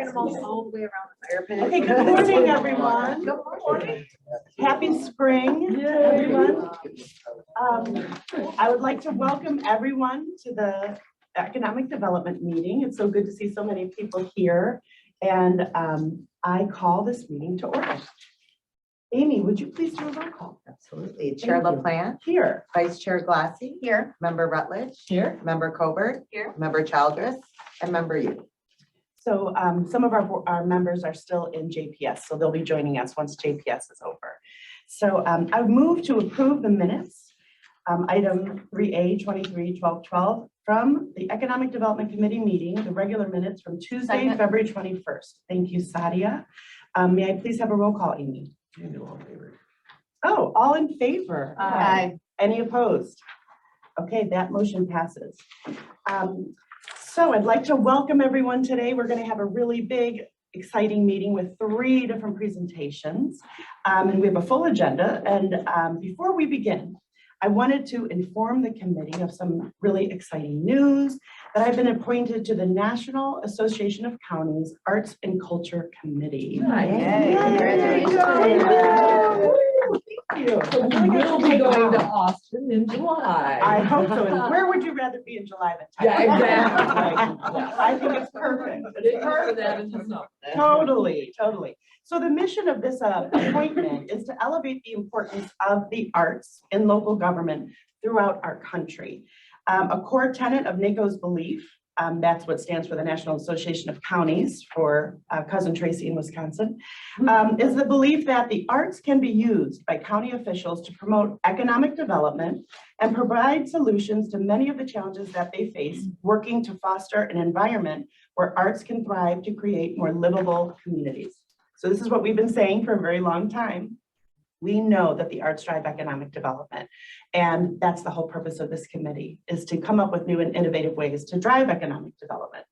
them all the way around the fire pit. Okay, good morning, everyone. Good morning. Happy spring, everyone. I would like to welcome everyone to the Economic Development meeting. It's so good to see so many people here. And I call this meeting to order. Amy, would you please do a roll call? Absolutely. Chair LaPlante. Here. Vice Chair Glassy. Here. Member Rutledge. Here. Member Colbert. Here. Member Childress. And Member Yu. So some of our members are still in JPS, so they'll be joining us once JPS is over. So I would move to approve the minutes, item 3A 23-12-12 from the Economic Development Committee meeting, the regular minutes from Tuesday, February 21st. Thank you, Sadia. May I please have a roll call, Amy? All in favor. Oh, all in favor? Aye. Any opposed? Okay, that motion passes. So I'd like to welcome everyone today. We're going to have a really big, exciting meeting with 3 different presentations. And we have a full agenda. And before we begin, I wanted to inform the committee of some really exciting news that I've been appointed to the National Association of Counties Arts and Culture Committee. Yay. Congratulations. Thank you. So we will be going to Austin in July. I hope so. And where would you rather be in July than Yeah, exactly. exactly. I think it's perfect. But it's part of that is just not. Totally, totally. So the mission of this appointment is to elevate the importance of the arts in local government throughout our country. A core tenet of NACO's belief, that's what stands for the National Association of Counties for Cousin Tracy in Wisconsin, is the belief that the arts can be used by county officials to promote economic development and provide solutions to many of the challenges that they face, working to foster an environment where arts can thrive to create more livable communities. So this is what we've been saying for a very long time. We know that the arts drive economic development, and that's the whole purpose of this committee, is to come up with new and innovative ways to drive economic development.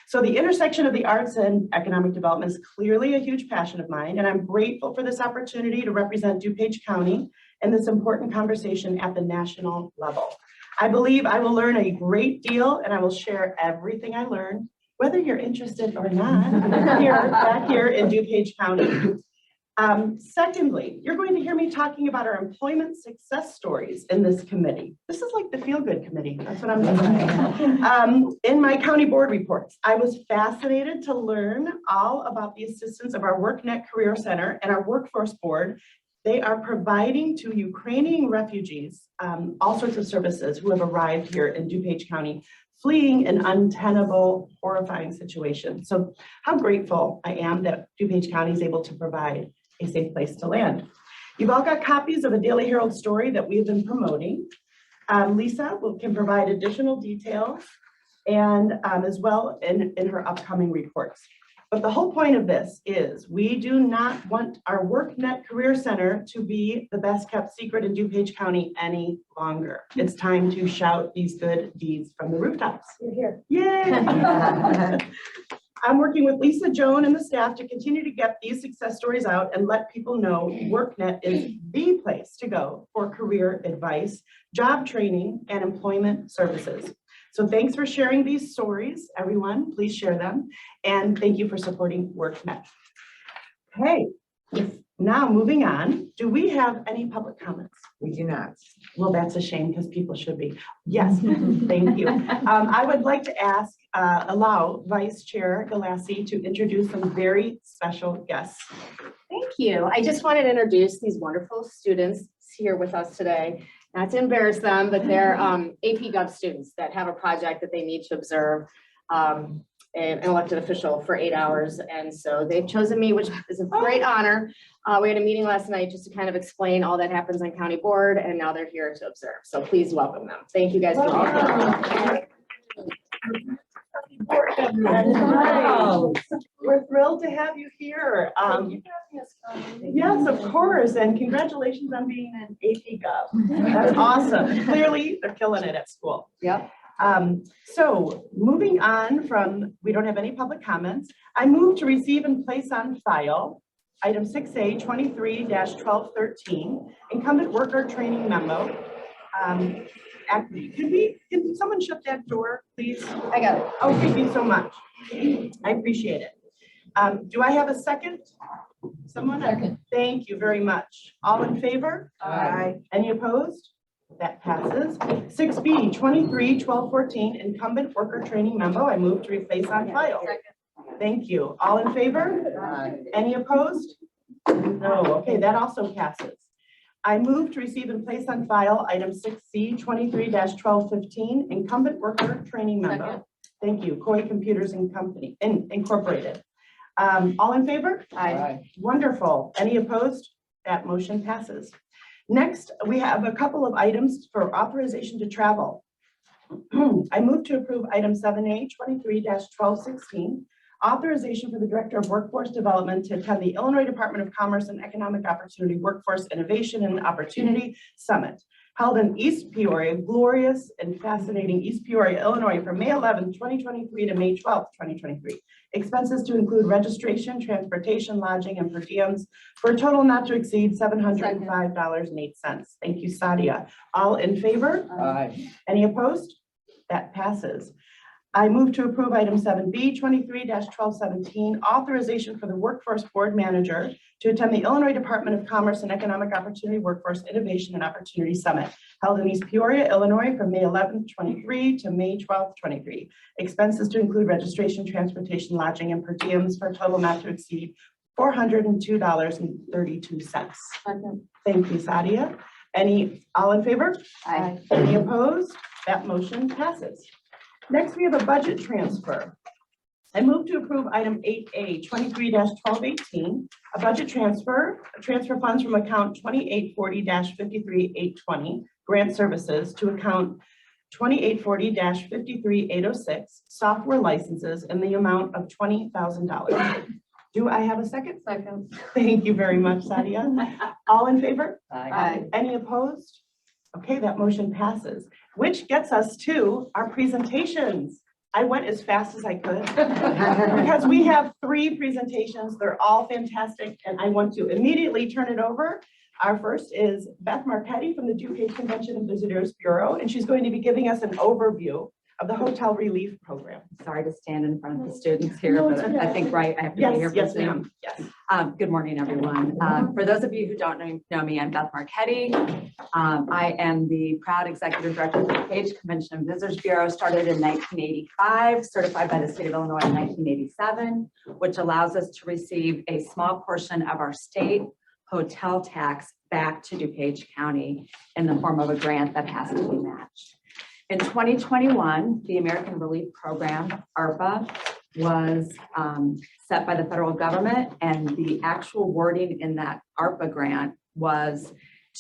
So the intersection of the arts and economic development is clearly a huge passion of mine, and I'm grateful for this opportunity to represent DuPage County in this important conversation at the national level. I believe I will learn a great deal, and I will share everything I learned, whether you're interested or not, back here in DuPage County. Secondly, you're going to hear me talking about our employment success stories in this committee. This is like the feel-good committee. That's what I'm doing. In my county board reports, I was fascinated to learn all about the assistance of our WorkNet Career Center and our workforce board. They are providing to Ukrainian refugees all sorts of services who have arrived here in DuPage County, fleeing an untenable, horrifying situation. So how grateful I am that DuPage County is able to provide a safe place to land. You've all got copies of a Daily Herald story that we've been promoting. Lisa can provide additional details and as well in her upcoming reports. But the whole point of this is we do not want our WorkNet Career Center to be the best kept secret in DuPage County any longer. It's time to shout these good deeds from the rooftops. You're here. Yay! I'm working with Lisa, Joan, and the staff to continue to get these success stories out and let people know WorkNet is the place to go for career advice, job training, and employment services. So thanks for sharing these stories, everyone. Please share them. And thank you for supporting WorkNet. Okay, now moving on. Do we have any public comments? We do not. Well, that's a shame because people should be. Yes, thank you. I would like to allow Vice Chair Galassi to introduce some very special guests. Thank you. I just wanted to introduce these wonderful students here with us today. Not to embarrass them, but they're AP Gov students that have a project that they need to observe an elected official for 8 hours. And so they've chosen me, which is a great honor. We had a meeting last night just to kind of explain all that happens on county board, and now they're here to observe. So please welcome them. Thank you guys for being here. We're thrilled to have you here. Yes, of course, and congratulations on being an AP Gov. That's awesome. Clearly, they're killing it at school. Yep. So moving on from, we don't have any public comments, I move to receive and place on file item 6A 23-1213, incumbent worker training memo. Can someone shut that door, please? I got it. Oh, thank you so much. I appreciate it. Do I have a second? Someone? Second. Thank you very much. All in favor? Aye. Any opposed? That passes. 6B, 23-1214 incumbent worker training memo. I move to replace on file. Thank you. All in favor? Aye. Any opposed? No. Okay, that also passes. I move to receive and place on file item 6C, 23-1215 incumbent worker training memo. Thank you. Coy Computers and Company Incorporated. All in favor? Aye. Wonderful. Any opposed? That motion passes. Next, we have a couple of items for authorization to travel. I move to approve item 7A, 23-1216, authorization for the Director of Workforce Development to attend the Illinois Department of Commerce and Economic Opportunity Workforce Innovation and Opportunity Summit, held in East Peoria, glorious and fascinating East Peoria, Illinois, from May 11, 2023 to May 12, 2023. Expenses to include registration, transportation, lodging, and per diems for a total not to exceed $705.08. Thank you, Sadia. All in favor? Aye. Any opposed? That passes. I move to approve item 7B, 23-1217, authorization for the Workforce Board Manager to attend the Illinois Department of Commerce and Economic Opportunity Workforce Innovation and Opportunity Summit, held in East Peoria, Illinois, from May 11th, 23 to May 12th, 23. Expenses to include registration, transportation, lodging, and per diems for a total not to exceed $402.32. Thank you, Sadia. All in favor? Aye. Any opposed? That motion passes. Next, we have a budget transfer. I move to approve item 8A, 23-1218, a budget transfer funds from account 2840-53820, grant services, to account 2840-53806, software licenses, in the amount of $20,000. Do I have a second? Second. Thank you very much, Sadia. All in favor? Aye. Any opposed? Okay, that motion passes, which gets us to our presentations. I went as fast as I could because we have 3 presentations. They're all fantastic, and I want to immediately turn it over. Our first is Beth Marchetti from the DuPage Convention and Visitors Bureau, and she's going to be giving us an overview of the hotel relief program. Sorry to stand in front of the students here, No, but it's okay. I think, right, I have to be here Yes, for yes, Zoom. ma'am. Yes. Good morning, everyone. For those of you who don't know me, I'm Beth Marchetti. I am the proud executive director of the DuPage Convention and Visitors Bureau, started in 1985, certified by the state of Illinois in 1987, which allows us to receive a small portion of our state hotel tax back to DuPage County in the form of a grant that has to be matched. In 2021, the American Relief Program, ARPA, was set by the federal government, and the actual wording in that ARPA grant was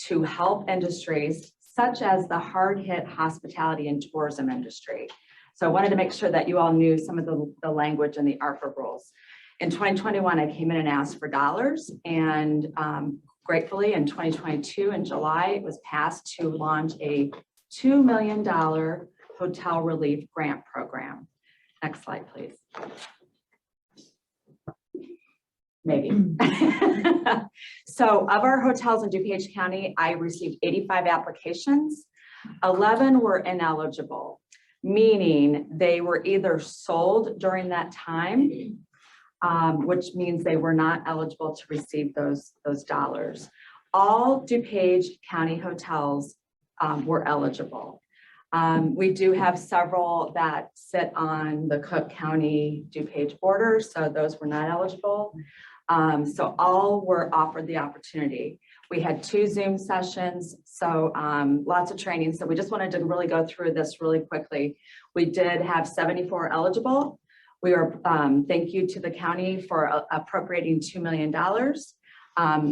to help industries such as the hard-hit hospitality and tourism industry. So I wanted to make sure that you all knew some of the language in the ARPA rules. In 2021, I came in and asked for dollars, and gratefully in 2022, in July, it was passed to launch a $2 million hotel relief grant program. Next slide, please. Maybe. So of our hotels in DuPage County, I received 85 applications. 11 were ineligible, meaning they were either sold during that time, which means they were not eligible to receive those dollars. All DuPage County hotels were eligible. We do have several that sit on the Cook County DuPage border, so those were not eligible. So all were offered the opportunity. We had 2 Zoom sessions, so lots of training. So we just wanted to really go through this really quickly. We did have 74 eligible. We are, thank you to the county for appropriating $2 million.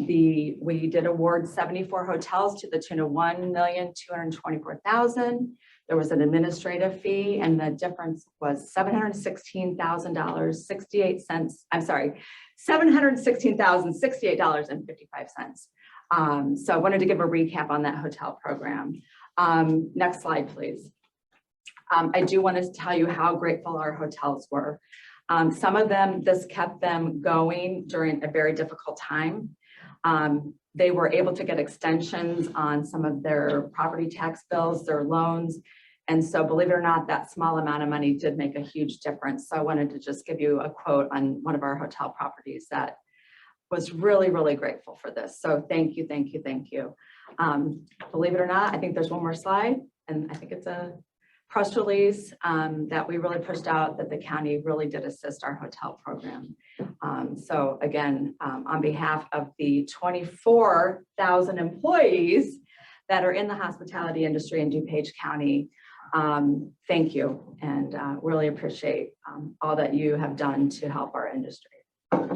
We did award 74 hotels to the tune of $1,224,000. There was an administrative fee, and the difference was $716,068. I'm sorry, $716,068.55. So I wanted to give a recap on that hotel program. Next slide, please. I do want to tell you how grateful our hotels were. Some of them, this kept them going during a very difficult time. They were able to get extensions on some of their property tax bills, their loans. And so believe it or not, that small amount of money did make a huge difference. So I wanted to just give you a quote on one of our hotel properties that was really, really grateful for this. So thank you, thank you, thank you. Believe it or not, I think there's one more slide, and I think it's a press release that we really pushed out that the county really did assist our hotel program. So again, on behalf of the 24,000 employees that are in the hospitality industry in DuPage County, thank you, and really appreciate all that you have done to help our industry.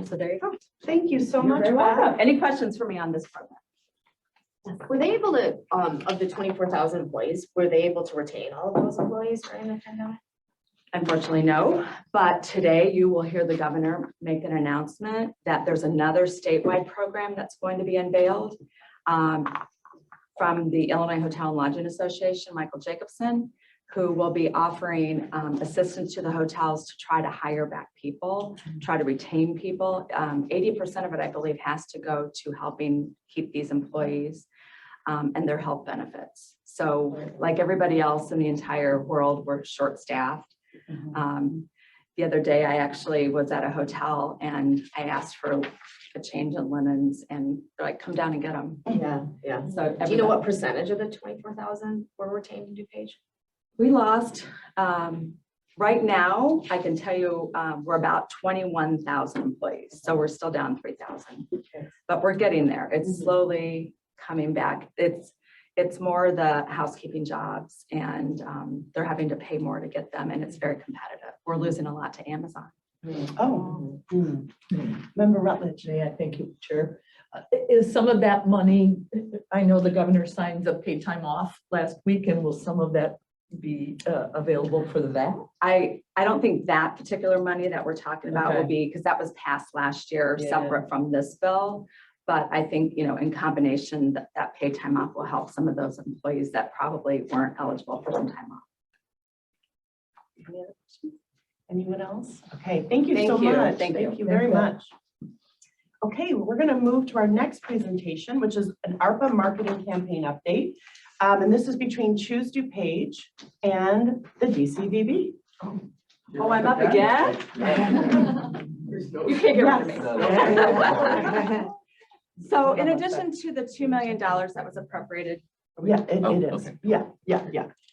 So there you go. Thank you so You're much. very Beth. welcome. Any questions for me on this program? Were they able to, of the 24,000 employees, were they able to retain all of those employees during the pandemic? Unfortunately, no, but today you will hear the governor make an announcement that there's another statewide program that's going to be unveiled from the Illinois Hotel and Lodging Association, Michael Jacobson, who will be offering assistance to the hotels to try to hire back people, try to retain people. 80% of it, I believe, has to go to helping keep these employees and their health benefits. So like everybody else in the entire world, we're short-staffed. The other day, I actually was at a hotel and I asked for a change in linens and they're like, come down and get them. Yeah. So Do you know what percentage of the 24,000 were retained in DuPage? we lost, right now, I can tell you, we're about 21,000 employees. So we're still down 3,000, but we're getting there. It's slowly coming back. It's more the housekeeping jobs and they're having to pay more to get them and it's very competitive. We're losing a lot to Amazon. Oh. Member Rutledge. Yeah, thank you, Chair. Is some of that money, I know the governor signed the paid time off last week, and will some of that be available for that? I don't think that particular money that we're talking about will Okay. be, because that was passed last year, Yeah. separate from this bill. But I think, in combination, that paid time off will help some of those employees that probably weren't eligible for some time off. Any other questions? Anyone else? Okay, thank you Thank so you. much. Thank you. Thank you very Thank you. much. Okay, we're going to move to our next presentation, which is an ARPA marketing campaign update. And this is between Choose DuPage and the DCVB. Oh, I'm up again? You can't get rid of me. So in addition to the $2 million that was appropriated, Yeah, it is. okay. Yeah.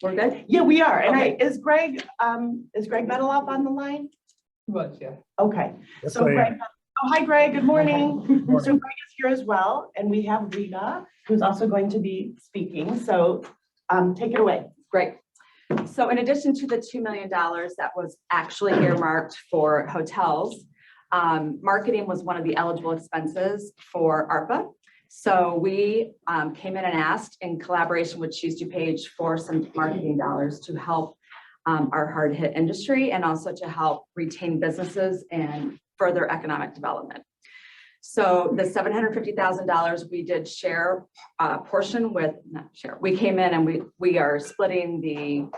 we're good? Yeah, we are. And Okay. is Greg Bedeloff on the line? Was, yeah. Okay. Yes, So I am. Greg, hi Greg, good morning. So Greg is here as well, and we have Rita, who's also going to be speaking. So take it away. Great. So in addition to the $2 million that was actually earmarked for hotels, marketing was one of the eligible expenses for ARPA. So we came in and asked, in collaboration with Choose DuPage, for some marketing dollars to help our hard hit industry and also to help retain businesses and further economic development. So the $750,000 we did share portion with, not share, we came in and we are splitting the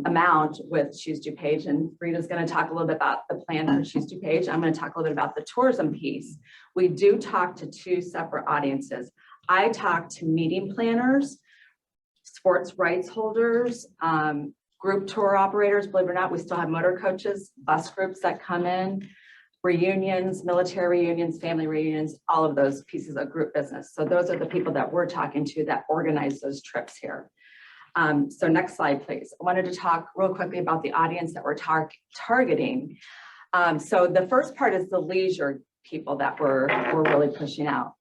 amount with Choose DuPage, and Rita's going to talk a little bit about the plan for Choose DuPage. I'm going to talk a little bit about the tourism piece. We do talk to two separate audiences. I talk to meeting planners, sports rights holders, group tour operators. Believe it or not, we still have motor coaches, bus groups that come in, reunions, military reunions, family reunions, all of those pieces of group business. So those are the people that we're talking to that organize those trips here. So next slide, please. I wanted to talk real quickly about the audience that we're targeting. So the first part is the leisure people that we're really pushing out.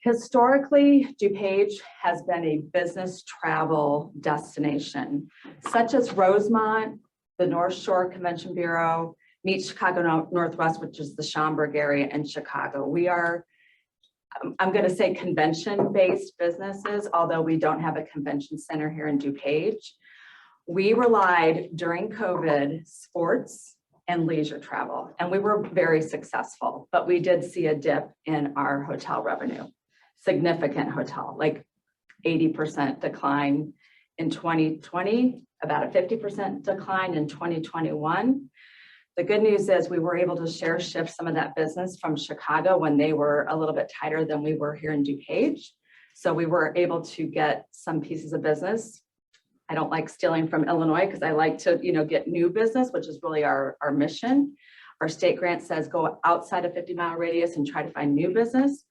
Historically, DuPage has been a business travel destination, such as Rosemont, the North Shore Convention Bureau, Meet Chicago Northwest, which is the Schaumburg area, and Chicago. We are, I'm going to say, convention-based businesses, although we don't have a convention center here in DuPage. We relied during COVID, sports and leisure travel, and we were very successful, but we did see a dip in our hotel revenue, significant hotel, like 80% decline in 2020, about a 50% decline in 2021. The good news is we were able to shift some of that business from Chicago when they were a little bit tighter than we were here in DuPage. So we were able to get some pieces of business. I don't like stealing from Illinois because I like to, get new business, which is really our mission. Our state grant says go outside a 50-mile radius and try to find new business.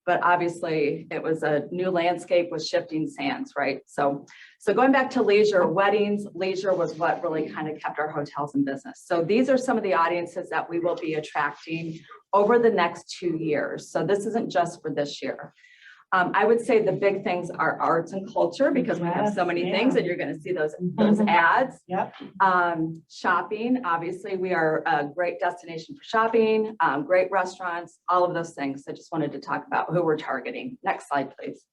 But obviously it was a new landscape with shifting sands, right? So going back to leisure, weddings, leisure was what really kind of kept our hotels in business. So these are some of the audiences that we will be attracting over the next 2 years. So this isn't just for this year. I would say the big things are arts and culture because we have so many things and you're going to see those ads. Yep. Shopping, obviously we are a great destination for shopping, great restaurants, all of those things. I just wanted to talk about who we're targeting. Next slide, please.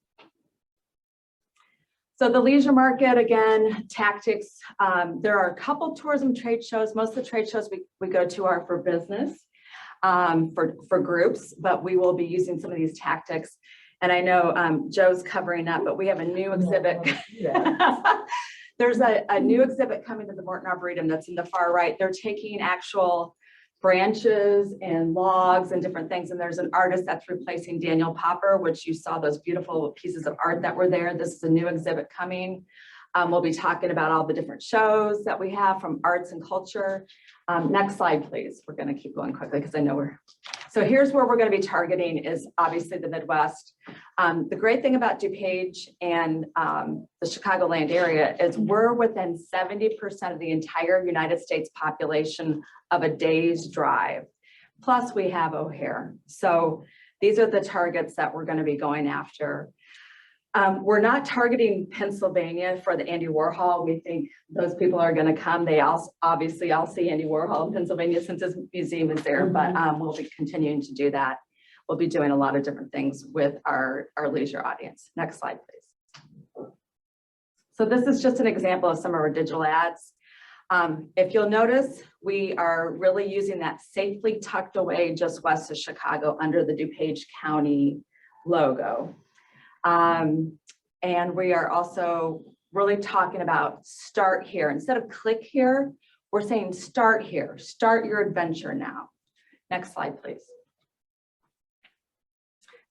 So the leisure market, again, tactics. There are a couple tourism trade shows. Most of the trade shows we go to are for business, for groups, but we will be using some of these tactics. And I know Joe's covering up, but we have a new exhibit. There's a new exhibit coming to the Morton Arboretum that's in the far right. They're taking actual branches and logs and different things. And there's an artist that's replacing Daniel Popper, which you saw those beautiful pieces of art that were there. This is a new exhibit coming. We'll be talking about all the different shows that we have from arts and culture. Next slide, please. We're going to keep going quickly because I know so here's where we're going to be targeting is obviously the Midwest. The great thing about DuPage and the Chicagoland area is we're within 70% of the entire United States population of a day's drive. Plus we have O'Hare. So these are the targets that we're going to be going after. We're not targeting Pennsylvania for the Andy Warhol. We think those people are going to come. They also obviously all see Andy Warhol in Pennsylvania since his museum is there, but we'll be continuing to do that. We'll be doing a lot of different things with our leisure audience. Next slide, please. So this is just an example of some of our digital ads. If you'll notice, we are really using that safely tucked away just west of Chicago under the DuPage County logo. And we are also really talking about start here. Instead of click here, we're saying start here, start your adventure now. Next slide, please.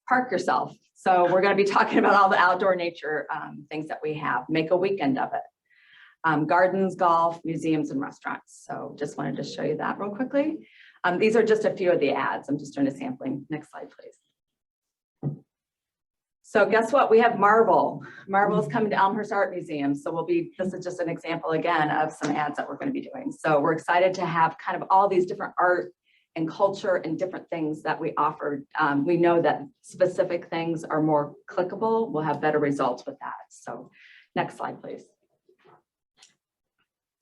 Park yourself. So we're going to be talking about all the outdoor nature things that we have. Make a weekend of it. Gardens, golf, museums, and restaurants. So just wanted to show you that real quickly. These are just a few of the ads. I'm just doing a sampling. Next slide, please. So guess what? We have Marvel. Marvel is coming to Elmhurst Art Museum. So this is just an example again of some ads that we're going to be doing. So we're excited to have kind of all these different art and culture and different things that we offer. We know that specific things are more clickable. We'll have better results with that. So next slide, please.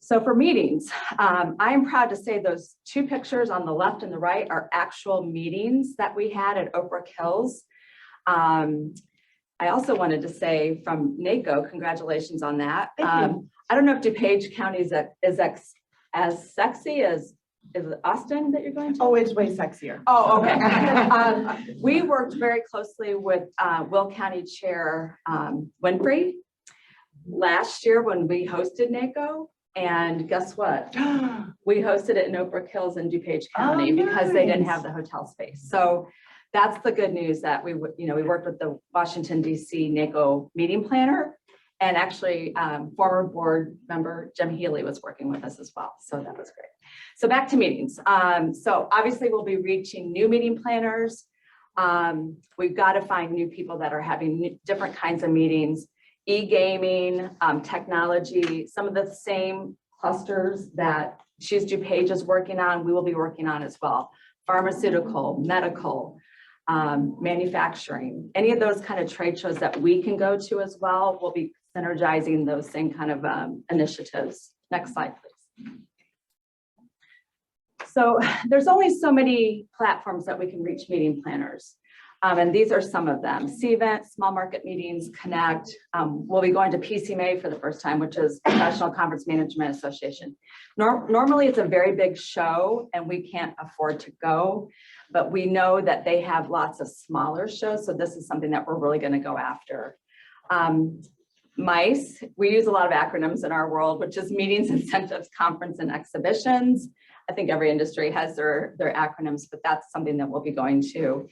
So for meetings, I am proud to say those two pictures on the left and the right are actual meetings that we had at Oak Brook Hills. I also wanted to say from NACO, congratulations on that. I don't know if DuPage County is as sexy as is it Austin that you're going to? Oh, it's way sexier. Oh, okay. We worked very closely with Will County Chair Winfrey last year when we hosted NACO. And guess what? We hosted it in Oak Brook Hills in DuPage County because they didn't have the hotel space. So that's the good news that we worked with the Washington, D.C. NACO meeting planner, and actually former board member Jim Healy was working with us as well. So that was great. So back to meetings. So obviously we'll be reaching new meeting planners. We've got to find new people that are having different kinds of meetings, e-gaming, technology, some of the same clusters that Choose DuPage is working on, we will be working on as well. Pharmaceutical, medical, manufacturing, any of those kind of trade shows that we can go to as well, we'll be synergizing those same kind of initiatives. Next slide, please. So there's only so many platforms that we can reach meeting planners. And these are some of them. CVent, Small Market Meetings, Connect. We'll be going to PCMA for the first time, which is Professional Conference Management Association. Normally it's a very big show and we can't afford to go, but we know that they have lots of smaller shows. So this is something that we're really going to go after. MICE, we use a lot of acronyms in our world, which is Meetings, Incentives, Conference, and Exhibitions. I think every industry has their acronyms, but that's something that we'll be going to.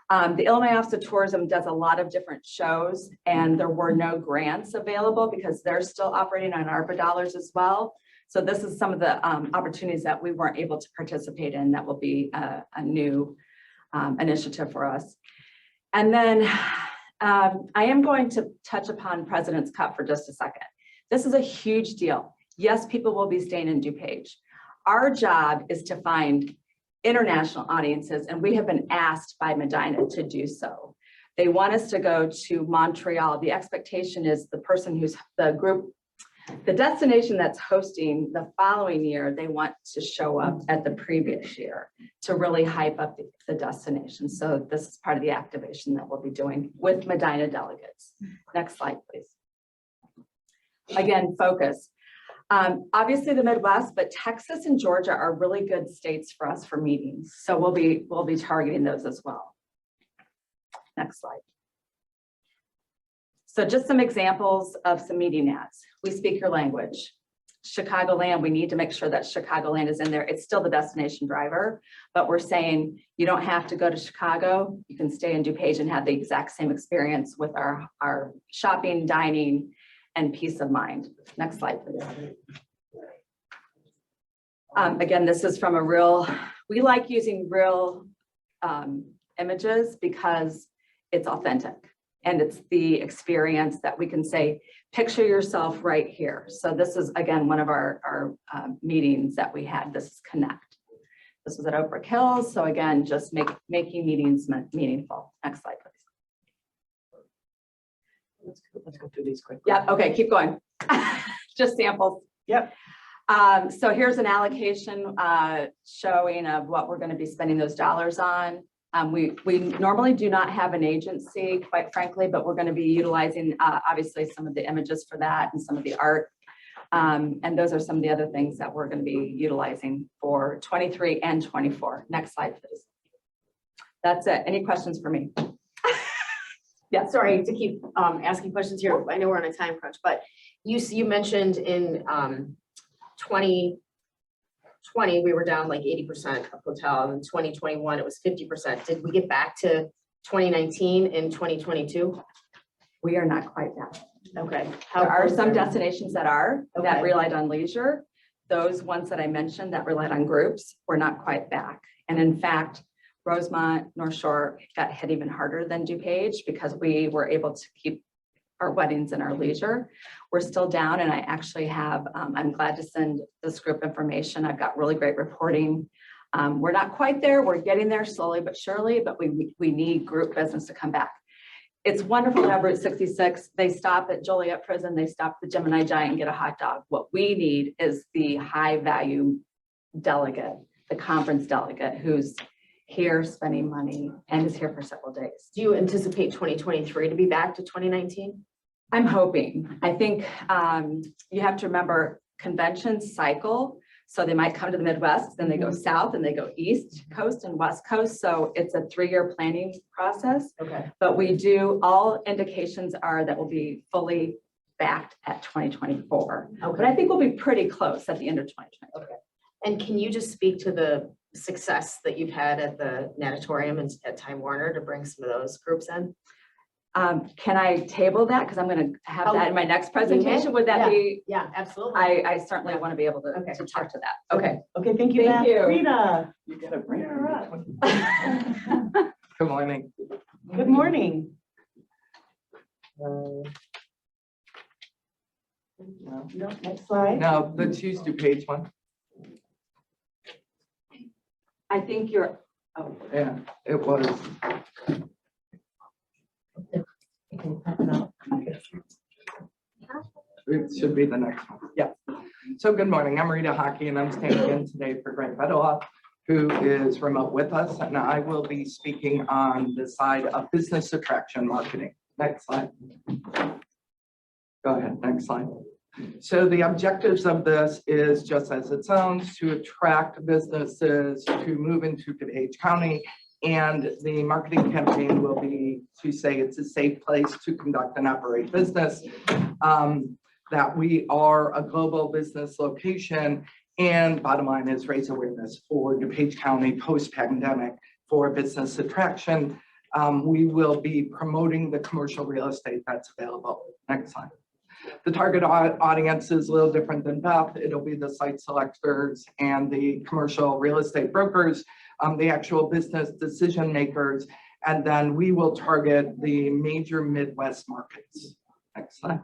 The Illinois Office of Tourism does a lot of different shows, and there were no grants available because they're still operating on ARPA dollars as well. So this is some of the opportunities that we weren't able to participate in that will be a new initiative for us. And then I am going to touch upon President's Cup for just a second. This is a huge deal. Yes, people will be staying in DuPage. Our job is to find international audiences, and we have been asked by Medina to do so. They want us to go to Montreal. The expectation is the person who's the group, the destination that's hosting the following year, they want to show up at the previous year to really hype up the destination. So this is part of the activation that we'll be doing with Medina delegates. Next slide, please. Again, focus. Obviously the Midwest, but Texas and Georgia are really good states for us for meetings. So we'll be targeting those as well. Next slide. So just some examples of some meeting ads. We speak your language. Chicagoland, we need to make sure that Chicagoland is in there. It's still the destination driver, but we're saying you don't have to go to Chicago. You can stay in DuPage and have the exact same experience with our shopping, dining, and peace of mind. Next slide, please. Again, this is from a real, we like using real images because it's authentic and it's the experience that we can say, picture yourself right here. So this is, again, one of our meetings that we had, this is Connect. This was at Oak Brook Hills. So again, just making meetings meaningful. Next slide, please. Let's go through these quickly. Yeah, okay, keep going. Just samples. Yep. So here's an allocation showing of what we're going to be spending those dollars on. We normally do not have an agency, quite frankly, but we're going to be utilizing obviously some of the images for that and some of the art. And those are some of the other things that we're going to be utilizing for 23 and 24. Next slide, please. That's it. Any questions for me? Yeah, sorry to keep asking questions here. I know we're on a time crunch, but you mentioned in 2020, we were down like 80% of hotel. In 2021, it was 50%. Did we get back to 2019 in 2022? We are not quite there. Okay. There are some destinations that Okay. relied on leisure. Those ones that I mentioned that relied on groups were not quite back. And in fact, Rosemont, North Shore got hit even harder than DuPage because we were able to keep our weddings and our leisure. We're still down, and I actually have, I'm glad to send this group information. I've got really great reporting. We're not quite there. We're getting there slowly but surely, but we need group business to come back. It's wonderful to have Route 66. They stop at Joliet Prison. They stop at the Gemini Giant and get a hot dog. What we need is the high value delegate, the conference delegate who's here spending money and is here for several days. Do you anticipate 2023 to be back to 2019? I'm hoping. I think you have to remember conventions cycle. So they might come to the Midwest, then they go south and they go East Coast and West Coast. So it's a 3-year planning process. Okay. But we do, all indications are that we'll be fully backed at 2024. Okay. But I think we'll be pretty close at the end of 2024. Okay. And can you just speak to the success that you've had at the Natatorium and at Time Warner to bring some of those groups in? Can I table that? Because I'm going to have that in my next presentation. Would that be? Yeah, absolutely. I certainly want to be able to, Okay. to talk to that. Okay. Okay, thank you, Thank Beth. you. Rita, You gotta bring you're up. Good morning. Good morning. No, No, next slide. no, let's use DuPage one. I think you're, oh, Yeah, it was. It should be the next one. Yeah. So good morning. I'm Rita Hockey, and I'm standing in today for Greg Bedeloff, who is remote with us, and I will be speaking on the side of business attraction marketing. Next slide. Go ahead, next slide. So the objectives of this is just as it sounds, to attract businesses to move into DuPage County, and the marketing campaign will be to say it's a safe place to conduct and operate business, that we are a global business location, and bottom line is raise awareness for DuPage County post-pandemic for business attraction. we will be promoting the commercial real estate that's available. Next slide. The target audience is a little different than Beth. It'll be the site selectors and the commercial real estate brokers, the actual business decision makers, and then we will target the major Midwest markets. Next slide.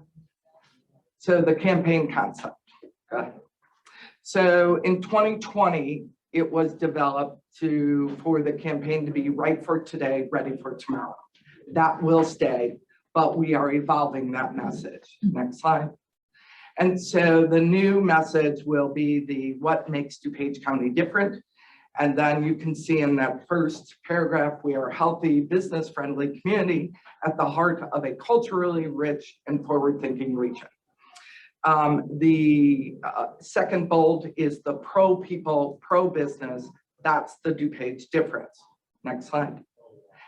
So the campaign concept. Go ahead. So in 2020, it was developed for the campaign to be right for today, ready for tomorrow. That will stay, but we are evolving that message. Next slide. And so the new message will be the what makes DuPage County different. And then you can see in that first paragraph, we are a healthy, business-friendly community at the heart of a culturally rich and forward-thinking region. The second bold is the pro-people, pro-business. That's the DuPage difference. Next slide.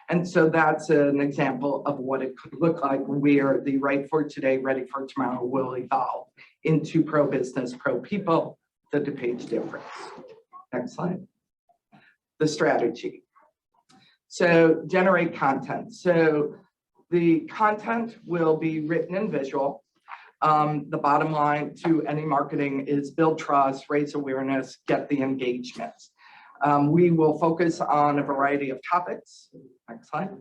And so that's an example of what it could look like where the right for today, ready for tomorrow will evolve into pro-business, pro-people, the DuPage difference. Next slide. The strategy. So generate content. So the content will be written and visual. The bottom line to any marketing is build trust, raise awareness, get the engagements. We will focus on a variety of topics. Next slide.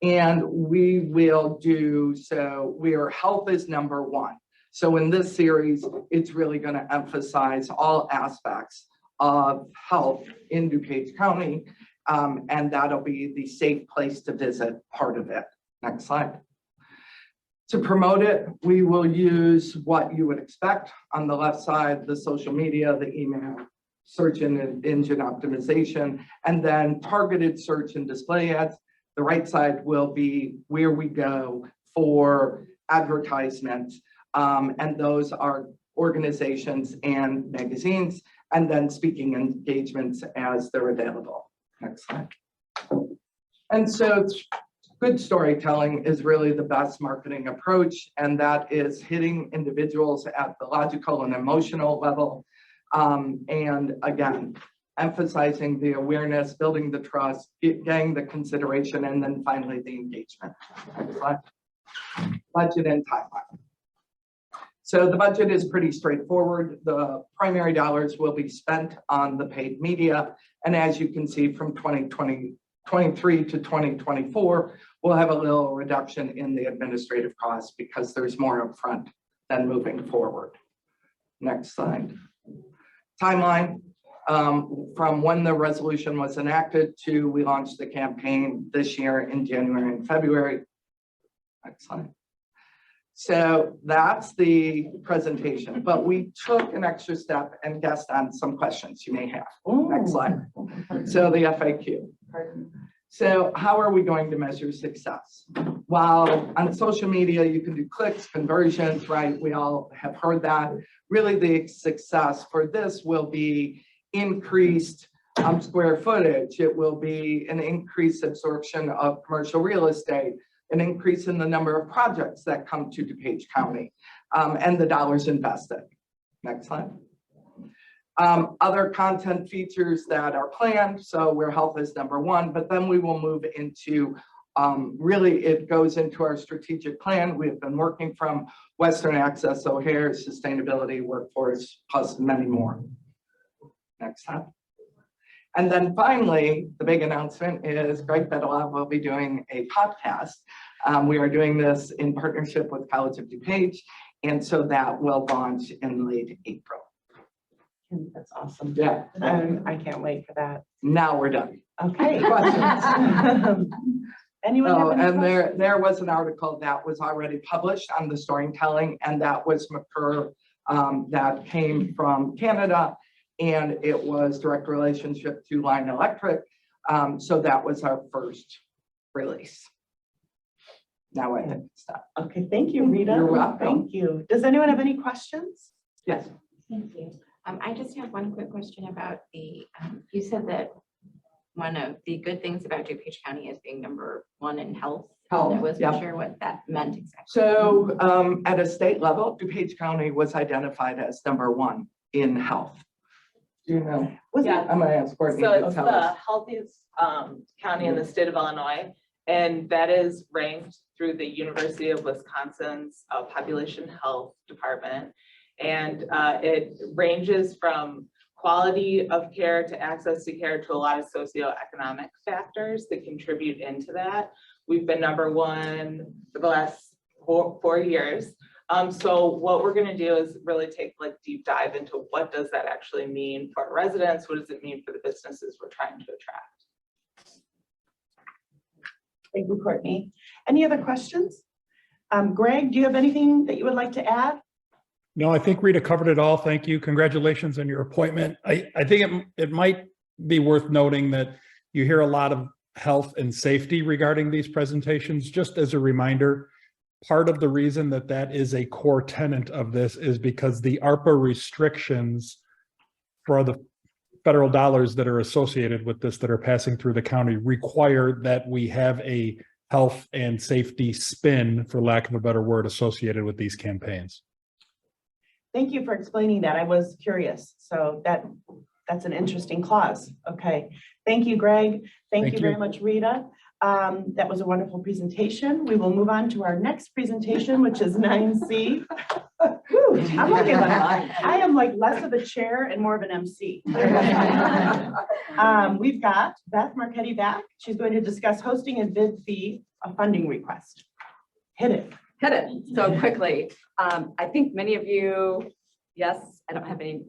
And we will do so where health is number one. So in this series, it's really going to emphasize all aspects of health in DuPage County, and that'll be the safe place to visit part of it. Next slide. To promote it, we will use what you would expect. On the left side, the social media, the email, search engine optimization, and then targeted search and display ads. The right side will be where we go for advertisements, and those are organizations and magazines, and then speaking engagements as they're available. Next slide. And so good storytelling is really the best marketing approach, and that is hitting individuals at the logical and emotional level. And again, emphasizing the awareness, building the trust, getting the consideration, and then finally the engagement. Next slide. Budget and timeline. So the budget is pretty straightforward. The primary dollars will be spent on the paid media. And as you can see from 2023 to 2024, we'll have a little reduction in the administrative costs because there's more upfront than moving forward. Next slide. Timeline from when the resolution was enacted to we launched the campaign this year in January and February. Next slide. So that's the presentation, but we took an extra step and guessed on some questions you may have. Next slide. So the FAQ. So how are we going to measure success? While on social media, you can do clicks, conversions, right? We all have heard that. Really the success for this will be increased square footage. It will be an increased absorption of commercial real estate, an increase in the number of projects that come to DuPage County, and the dollars invested. Next slide. Other content features that are planned, so where health is number one, but then we will move into, really it goes into our strategic plan. We've been working from Western Access, O'Hare, sustainability, workforce, plus many more. Next slide. And then finally, the big announcement is Greg Bedelow will be doing a podcast. We are doing this in partnership with College of DuPage, and so that will launch in late April. That's awesome. Yeah. I can't wait for that. Now we're done. Okay. Questions? Anyone have any And questions? there was an article that was already published on the storytelling, and that was McCurr that came from Canada, and it was direct relationship to Line Electric. So that was our first release. Now I think it's done. Okay, thank you, Rita. You're welcome. Thank you. Does anyone have any questions? Yes. Thank you. I just have one quick question about the, you said that one of the good things about DuPage County is being number one in health. Health, I wasn't yeah. sure what that meant exactly. So at a state level, DuPage County was identified as number one in health. Do you know? Was Yeah. it? I'm gonna ask Courtney So to it's tell the us. healthiest county in the state of Illinois. And that is ranked through the University of Wisconsin's Population Health Department. And it ranges from quality of care to access to care to a lot of socioeconomic factors that contribute into that. We've been #1 for the last four years. So what we're gonna do is really take like deep dive into what does that actually mean for our residents? What does it mean for the businesses we're trying to attract? Thank you, Courtney. Any other questions? Greg, do you have anything that you would like to add? No, I think Rita covered it all. Thank you. Congratulations on your appointment. I think it might be worth noting that you hear a lot of health and safety regarding these presentations. Just as a reminder, part of the reason that that is a core tenet of this is because the ARPA restrictions for the federal dollars that are associated with this that are passing through the county require that we have a health and safety spin, for lack of a better word, associated with these campaigns. Thank you for explaining that. I was curious. So that's an interesting clause. Okay. Thank you, Greg. Thank you very much, Rita. That was a wonderful presentation. We will move on to our next presentation, which is 9C. Whew, I am like less of a chair and more of an MC. We've got Beth Marchetti back. She's going to discuss hosting and bid fee, a funding request. Hit it. Hit it so quickly. I think many of you, yes, I don't have any,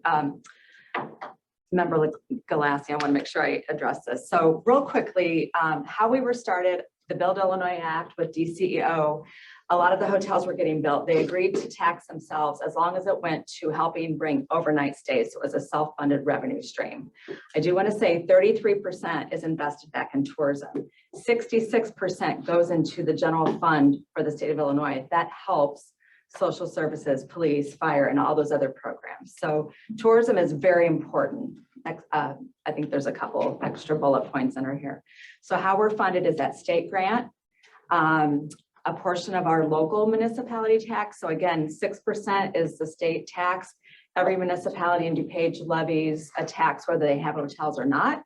member like Galassi, I want to make sure I address this. So real quickly, how we were started, the Build Illinois Act with DCEO, a lot of the hotels were getting built. They agreed to tax themselves as long as it went to helping bring overnight stays. So it was a self-funded revenue stream. I do want to say 33% is invested back in tourism. 66% goes into the general fund for the state of Illinois. That helps social services, police, fire, and all those other programs. So tourism is very important. I think there's a couple extra bullet points in here. So how we're funded is that state grant, a portion of our local municipality tax. So again, 6% is the state tax. Every municipality in DuPage levies a tax whether they have hotels or not.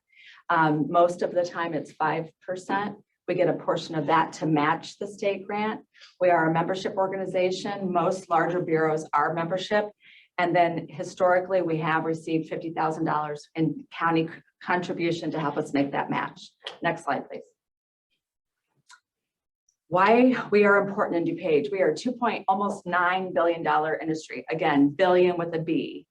Most of the time it's 5%. We get a portion of that to match the state grant. We are a membership organization. Most larger bureaus are membership. And then historically, we have received $50,000 in county contribution to help us make that match. Next slide, please. Why we are important in DuPage. We are almost $9 billion industry. Again, billion with a B.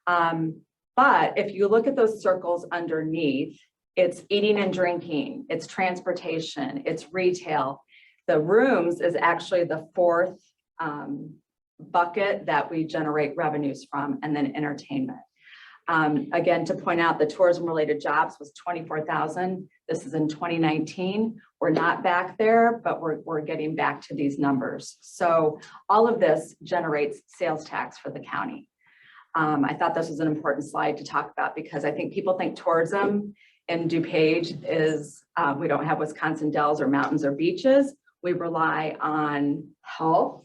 But if you look at those circles underneath, it's eating and drinking, it's transportation, it's retail. The rooms is actually the fourth bucket that we generate revenues from, and then entertainment. Again, to point out, the tourism related jobs was 24,000. This is in 2019. We're not back there, but we're getting back to these numbers. So all of this generates sales tax for the county. I thought this was an important slide to talk about because I think people think tourism in DuPage is, we don't have Wisconsin dells or mountains or beaches. We rely on health.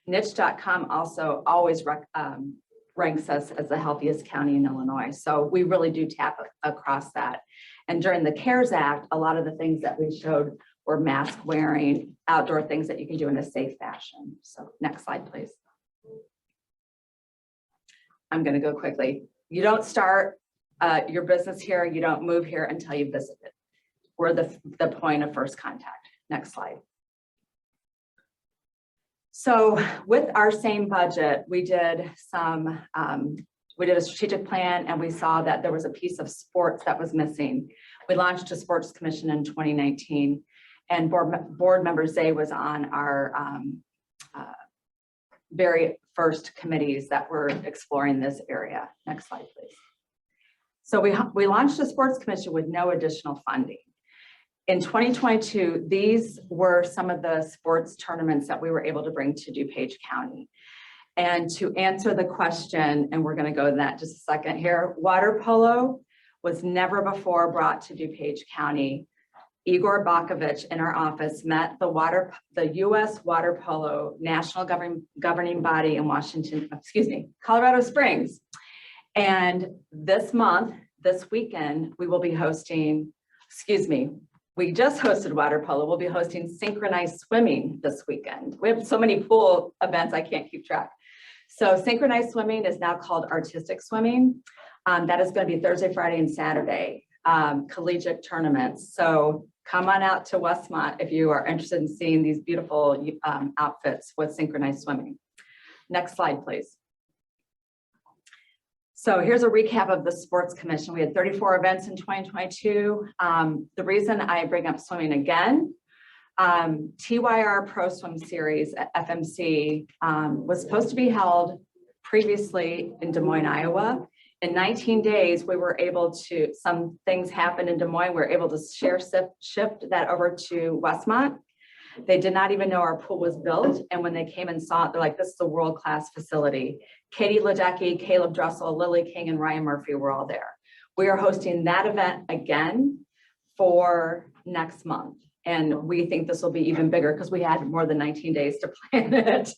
Niche.com also always ranks us as the healthiest county in Illinois. So we really do tap across that. And during the CARES Act, a lot of the things that we showed were mask wearing, outdoor things that you can do in a safe fashion. So next slide, please. I'm going to go quickly. You don't start your business here, you don't move here until you visit it. We're the point of first contact. Next slide. So with our same budget, we did a strategic plan and we saw that there was a piece of sports that was missing. We launched a sports commission in 2019 and board member Zay was on our very first committees that were exploring this area. Next slide, please. So we launched a sports commission with no additional funding. In 2022, these were some of the sports tournaments that we were able to bring to DuPage County. And to answer the question, and we're going to go to that just a second here, water polo was never before brought to DuPage County. Igor Bakovich in our office met the U.S. Water Polo National Governing Body in Colorado Springs. And this month, this weekend, we will be hosting, we just hosted water polo. We'll be hosting synchronized swimming this weekend. We have so many pool events, I can't keep track. So synchronized swimming is now called artistic swimming. That is going to be Thursday, Friday, and Saturday, collegiate tournaments. So come on out to Westmont if you are interested in seeing these beautiful outfits with synchronized swimming. Next slide, please. So here's a recap of the Sports Commission. We had 34 events in 2022. The reason I bring up swimming again, TYR Pro Swim Series at FMC was supposed to be held previously in Des Moines, Iowa. In 19 days, we were able to, some things happened in Des Moines, we were able to shift that over to Westmont. They did not even know our pool was built. And when they came and saw it, they're like, this is a world-class facility. Katie Ledecky, Caleb Dressel, Lily King, and Ryan Murphy were all there. We are hosting that event again for next month. And we think this will be even bigger because we had more than 19 days to plan it.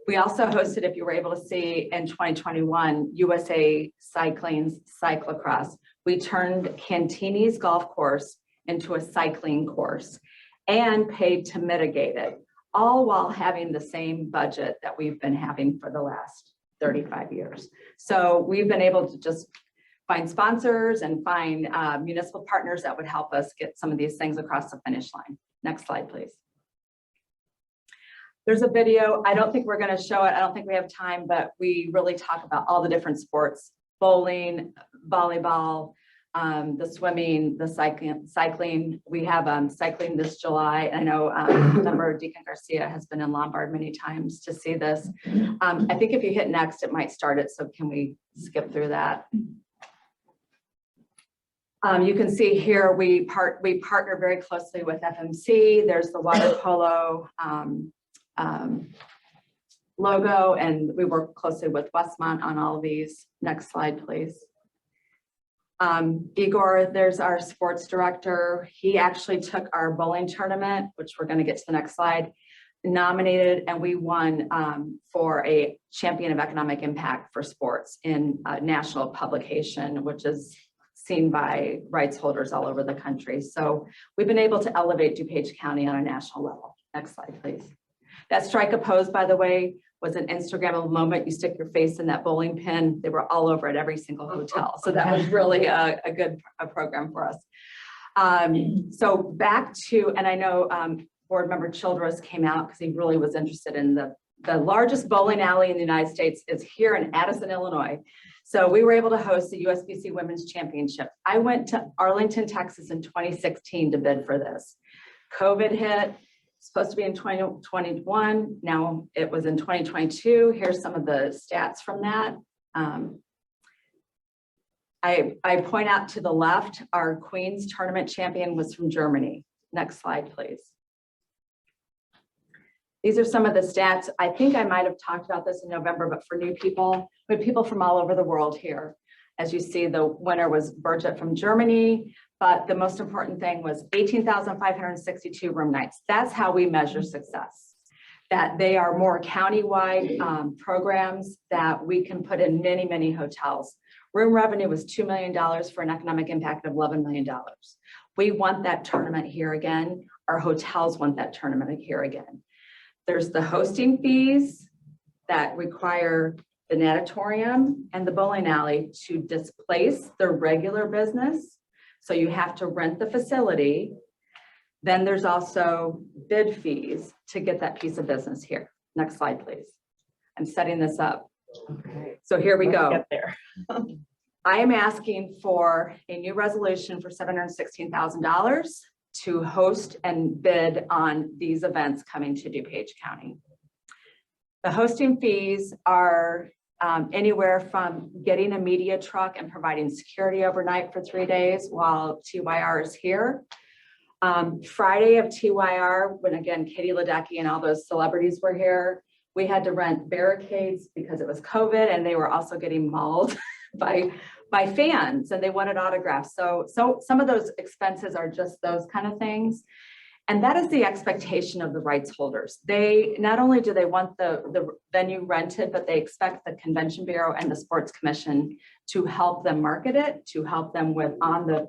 We also hosted, if you were able to see in 2021, USA Cycling's cyclocross. We turned Cantini's golf course into a cycling course and paid to mitigate it, all while having the same budget that we've been having for the last 35 years. So we've been able to just find sponsors and find municipal partners that would help us get some of these things across the finish line. Next slide, please. There's a video. I don't think we're going to show it. I don't think we have time, but we really talk about all the different sports: bowling, volleyball, the swimming, the cycling. We have cycling this July. I know member Deacon Garcia has been in Lombard many times to see this. I think if you hit next, it might start it. So can we skip through that? You can see here we partner very closely with FMC. There's the water polo logo, and we work closely with Westmont on all of these. Next slide, please. Igor, there's our sports director. He actually took our bowling tournament, which we're going to get to the next slide, nominated, and we won for a champion of economic impact for sports in a national publication, which is seen by rights holders all over the country. So we've been able to elevate DuPage County on a national level. Next slide, please. That strike a pose, by the way, was an Instagrammable moment. You stick your face in that bowling pin. They were all over at every single hotel. So that was really a good program for us. So back to, and I know board member Childress came out because he really was interested in the largest bowling alley in the United States is here in Addison, Illinois. So we were able to host the USBC Women's Championship. I went to Arlington, Texas in 2016 to bid for this. COVID hit. Supposed to be in 2021. Now it was in 2022. Here's some of the stats from that. I point out to the left, our Queen's tournament champion was from Germany. Next slide, please. These are some of the stats. I think I might have talked about this in November, but for new people, we have people from all over the world here. As you see, the winner was Birgit from Germany, but the most important thing was 18,562 room nights. That's how we measure success, that they are more countywide programs that we can put in many, many hotels. Room revenue was $2 million for an economic impact of $11 million. We want that tournament here again. Our hotels want that tournament here again. There's the hosting fees that require the natatorium and the bowling alley to displace their regular business. So you have to rent the facility. Then there's also bid fees to get that piece of business here. Next slide, please. I'm setting this up. Okay. So here we go. Get there. I am asking for a new resolution for $716,000 to host and bid on these events coming to DuPage County. The hosting fees are anywhere from getting a media truck and providing security overnight for 3 days while TYR is here. Friday of TYR, when again, Katie Ledecky and all those celebrities were here, we had to rent barricades because it was COVID, and they were also getting mauled by fans, and they wanted autographs. So some of those expenses are just those kind of things. And that is the expectation of the rights holders. They, not only do they want the venue rented, but they expect the Convention Bureau and the Sports Commission to help them market it, to help them with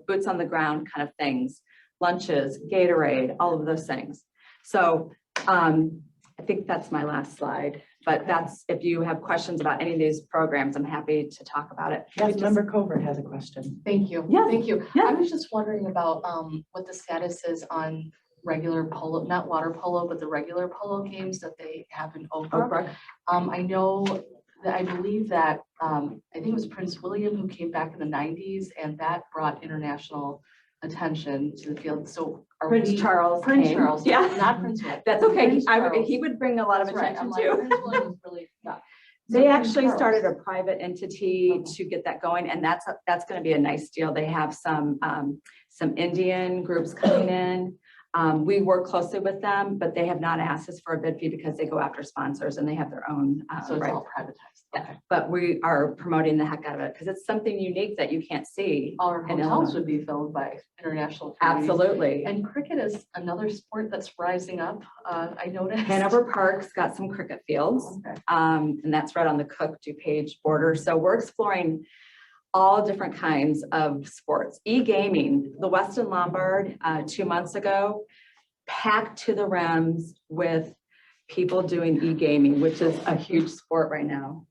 boots on the ground kind of things, lunches, Gatorade, all of those things. So I think that's my last slide, but that's, if you have questions about any of these programs, I'm happy to talk about it. Yes, Member Covert has a question. Thank you. Yeah. Thank you. Yeah. I was just wondering about what the status is on regular polo, not water polo, but the regular polo games that they have in Oak Brook. Brook. I know that I believe that I think it was Prince William who came back in the 90s, and that brought international attention to the field. So are Prince we? Charles Prince came. Charles, Yeah. not Prince William. That's okay. Prince Charles. He would bring a lot of That's right. attention I'm like, too. Prince William was really, yeah. They So Prince actually Charles. started a private entity to get that going, and that's going to be a nice deal. They have some Indian groups coming in. We work closely with them, but they have not asked us for a bid fee because they go after sponsors and they have their own. So it's rights. all privatized. Yeah, Okay. but we are promoting the heck out of it because it's something unique that you can't see. All our in hotels Illinois. would be filled by international communities. Absolutely. And cricket is another sport that's rising up, I noticed. Hanover Park's got some cricket fields, Okay. and that's right on the Cook-DuPage border. So we're exploring all different kinds of sports. E-gaming, the Westin Lombard 2 months ago, packed to the rims with people doing e-gaming, which is a huge sport right now.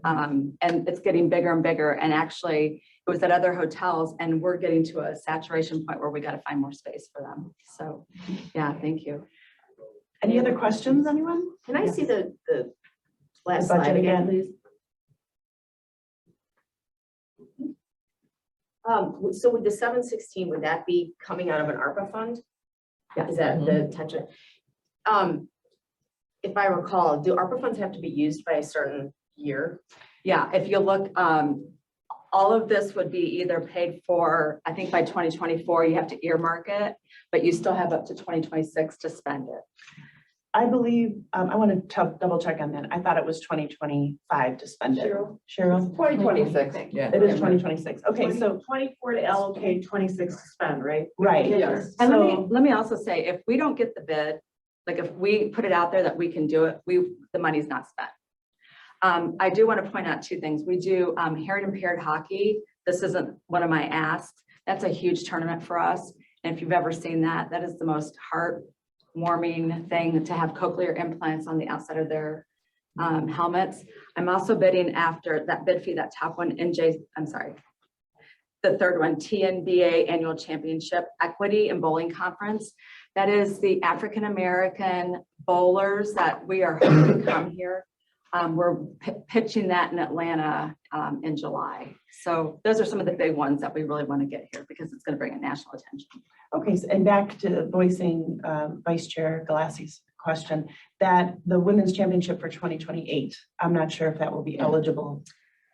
And it's getting bigger and bigger. And actually, it was at other hotels, and we're getting to a saturation point where we got to find more space for them. So, yeah, thank you. Any other questions, anyone? Can I see the last The budget slide again, again. please? So with the 716, would that be coming out of an ARPA fund? Yes. Is that the touch of? If I recall, do ARPA funds have to be used by a certain year? Yeah, if you look, all of this would be either paid for, I think by 2024, you have to earmark it, but you still have up to 2026 to spend it. I believe, I want to double check on that. I thought it was 2025 to spend it. Cheryl? 2026. Yeah. It is 2026. Okay, so, 24 to allocate, 26 to spend, right? right. Yes. And So, let me also say, if we don't get the bid, like if we put it out there that we can do it, the money's not spent. I do want to point out 2 things. We do hearing impaired hockey. This isn't one of my asks. That's a huge tournament for us. And if you've ever seen that, that is the most heartwarming thing, to have cochlear implants on the outside of their helmets. I'm also bidding after that bid fee, that top one, the third one, TNBA Annual Championship Equity and Bowling Conference. That is the African-American bowlers that we are hoping to come here. We're pitching that in Atlanta in July. So those are some of the big ones that we really want to get here because it's going to bring in national attention. okay, and back to voicing Vice Chair Galassi's question, that the Women's Championship for 2028, I'm not sure if that will be eligible.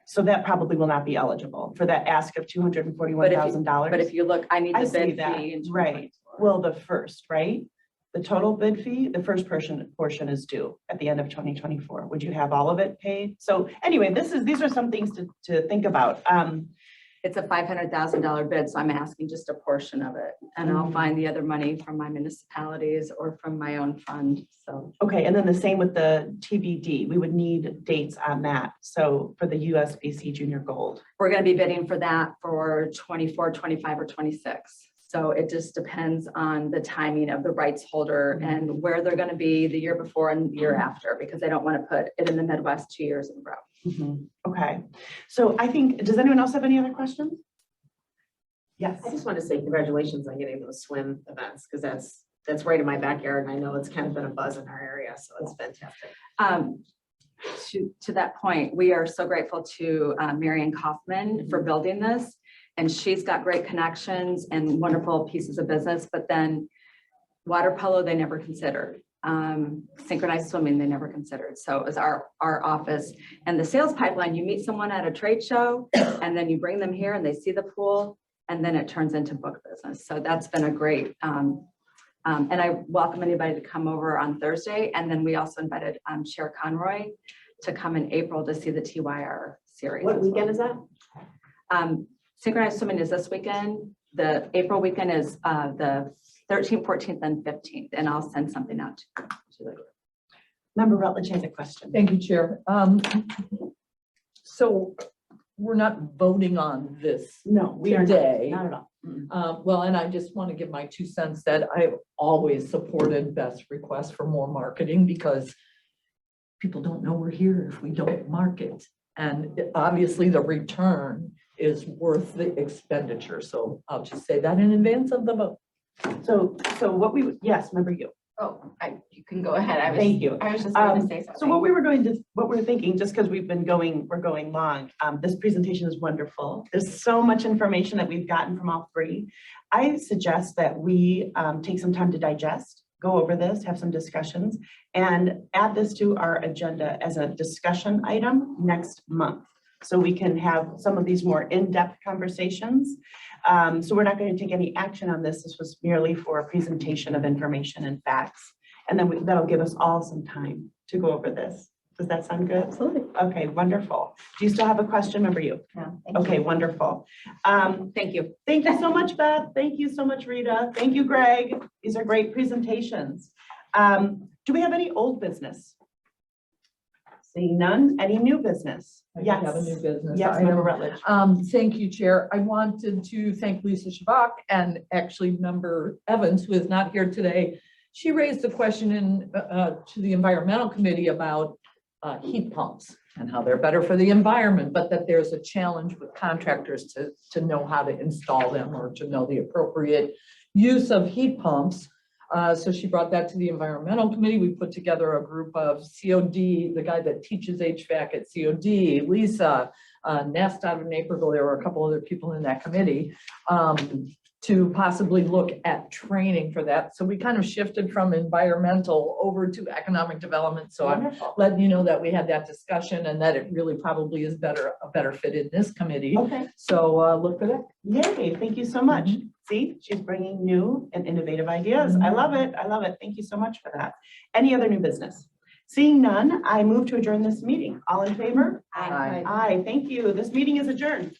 So that probably will not be eligible for that ask of $241,000. But if you look, I need I the see bid that, fee. in right. 2024. Well, the first, right? The total bid fee, the first portion is due at the end of 2024. Would you have all of it paid? So anyway, these are some things to think about. It's a $500,000 bid, so I'm asking just a portion of it. And I'll find the other money from my municipalities or from my own fund, so. Okay, and then the same with the TBD. We would need dates on that. So for the USBC Junior Gold. We're going to be bidding for that for 24, 25, or 26. So it just depends on the timing of the rights holder and where they're going to be the year before and the year after, because they don't want to put it in the Midwest 2 years in a row. Okay, so I think, does anyone else have any other questions? Yes. I just want to say congratulations on getting those swim events, because that's right in my backyard, and I know it's kind of been a buzz in our area, so it's fantastic. To that point, we are so grateful to Marian Kaufman for building this. And she's got great connections and wonderful pieces of business, but then water polo, they never considered. Synchronized swimming, they never considered. So it was our office. And the sales pipeline, you meet someone at a trade show and then you bring them here and they see the pool and then it turns into book business. So that's been a great, and I welcome anybody to come over on Thursday. And then we also invited Cher Conroy to come in April to see the TYR series. What weekend is that? Synchronized swimming is this weekend. The April weekend is the 13th, 14th, and 15th, and I'll send something out to the group. Member Rutledge has a question. Thank you, Chair. So we're not voting on this No, we are today. not at all. Well, and I just want to give my 2 cents that I've always supported Beth's request for more marketing because people don't know we're here if we don't market. And obviously the return is worth the expenditure. So I'll just say that in advance of the vote. So what we, yes, member you. Oh, you can go ahead. Thank you. I was just going to say So something. what we're thinking, just because we're going long, this presentation is wonderful. There's so much information that we've gotten from all three. I suggest that we take some time to digest, go over this, have some discussions, and add this to our agenda as a discussion item next month. So we can have some of these more in-depth conversations. So we're not going to take any action on this. This was merely for a presentation of information and facts. And then that'll give us all some time to go over this. Does that sound good? Absolutely. Okay, wonderful. Do you still have a question, member you? No, Okay, wonderful. Thank you. Thank you so much, Beth. Thank you so much, Rita. Thank you, Greg. These are great presentations. Do we have any old business? Seeing none, any new business? I do Yes. have a new business Yes, item. member Rutledge. Thank you, Chair. I wanted to thank Lisa Shabak and actually Member Evans, who is not here today. She raised a question to the Environmental Committee about heat pumps and how they're better for the environment, but that there's a challenge with contractors to know how to install them or to know the appropriate use of heat pumps. So she brought that to the Environmental Committee. We put together a group of COD, the guy that teaches HVAC at COD, Lisa, Nest out of Naperville. There were a couple other people in that committee to possibly look at training for that. So we kind of shifted from environmental over to economic development. So I'm Wonderful. letting you know that we had that discussion and that it really probably is a better fit in this committee. Okay, So look for that. yay, thank you so much. See, she's bringing new and innovative ideas. I love it. I love it. Thank you so much for that. Any other new business? Seeing none, I move to adjourn this meeting. All in favor? Aye. Aye, thank you. This meeting is adjourned.